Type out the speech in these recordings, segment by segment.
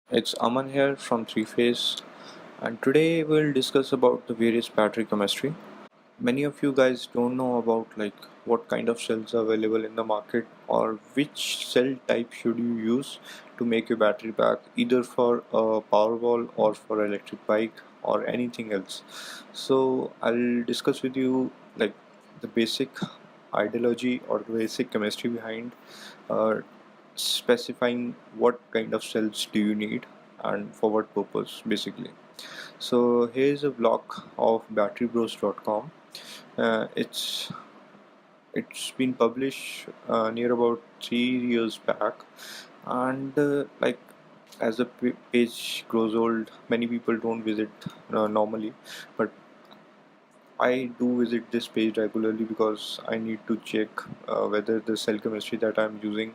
It's Aman here from Three Phase, and today we'll discuss about the various battery chemistry. Many of you guys don't know about what kind of cells are available in the market or which cell type should you use to make your battery pack, either for a Powerwall or for electric bike or anything else. So I'll discuss with you the basic ideology or the basic chemistry behind uh, specifying what kind of cells do you need and for what purpose basically. So here's a blog of batterybros.com. It's been published near about 3 years back, and as the page grows old, many people don't visit normally, but I do visit this page regularly because I need to check whether the cell chemistry that I'm using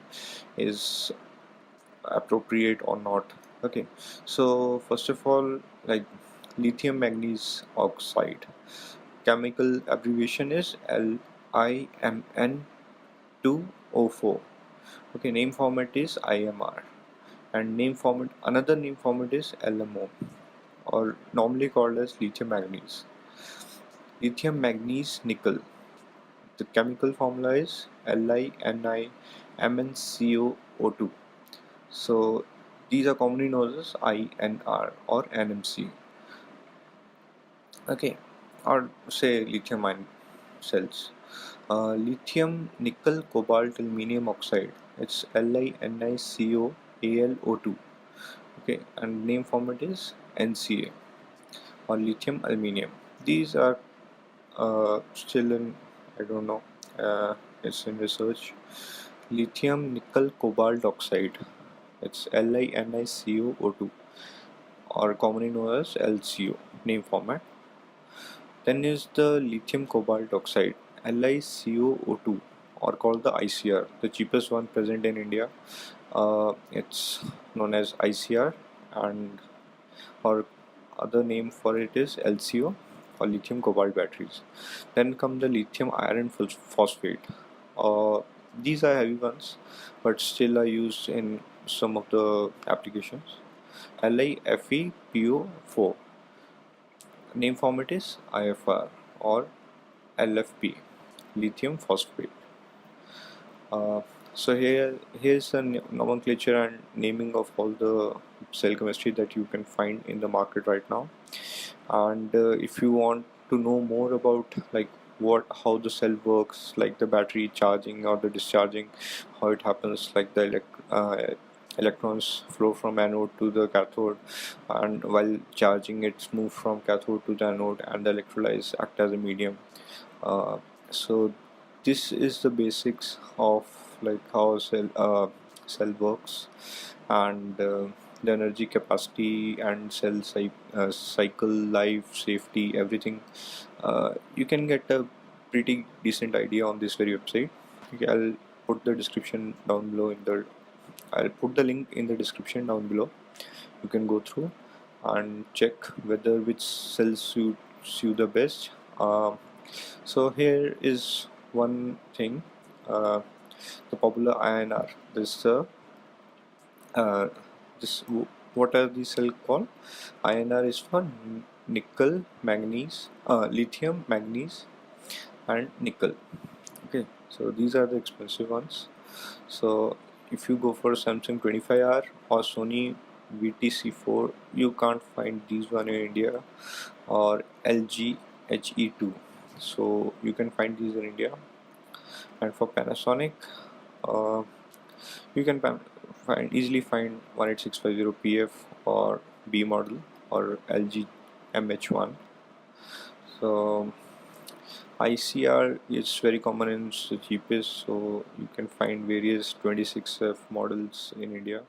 is appropriate or not. Okay, so first of all, like lithium manganese oxide, chemical abbreviation is LIMN2O4. Okay, name format is IMR, and name format, another name format is LMO, or normally called as lithium manganese. Lithium manganese nickel, the chemical formula is LiNiMnCoO2. So these are commonly known as INR or NMC. Okay, or say lithium ion cells. Lithium nickel cobalt aluminum oxide. It's LiNiCoAlO2. Okay, and name format is NCA or lithium aluminum. These are still in, I don't know, it's in research. Lithium nickel cobalt oxide. It's LiNiCoO2 or commonly known as LCO name format. Then is the lithium cobalt oxide LiCoO2 or called the ICR, the cheapest one present in India. It's known as ICR, and or other name for it is LCO or lithium cobalt batteries. Then come the lithium iron phosphate. These are heavy ones, but still are used in some of the applications. LiFePO4. Name format is IFR or LFP, lithium phosphate. So here's the nomenclature and naming of all the cell chemistry that you can find in the market right now. And if you want to know more about how the cell works, like the battery charging or the discharging, how it happens, like the electrons flow from anode to the cathode, and while charging it's moved from cathode to the anode, and the electrolytes act as a medium. So this is the basics of how cell works, and the energy capacity and cycle life, safety, everything. You can get a pretty decent idea on this very website. Okay, put the description down below in the I'll put the link in the description down below. You can go through and check whether which cells suits you the best. So here is one thing, the popular INR. Uh, this what are these cells called? INR is for nickel, manganese, lithium, manganese, and nickel. Okay, so these are the expensive ones. So if you go for Samsung 25R or Sony VTC4, you can't find these one in India, or LG HE2. So you can find these in India. And for Panasonic, uh, you can easily find 18650 PF or B model or LG MH1. So ICR is very common and it's the cheapest, so you can find various 26F models in India.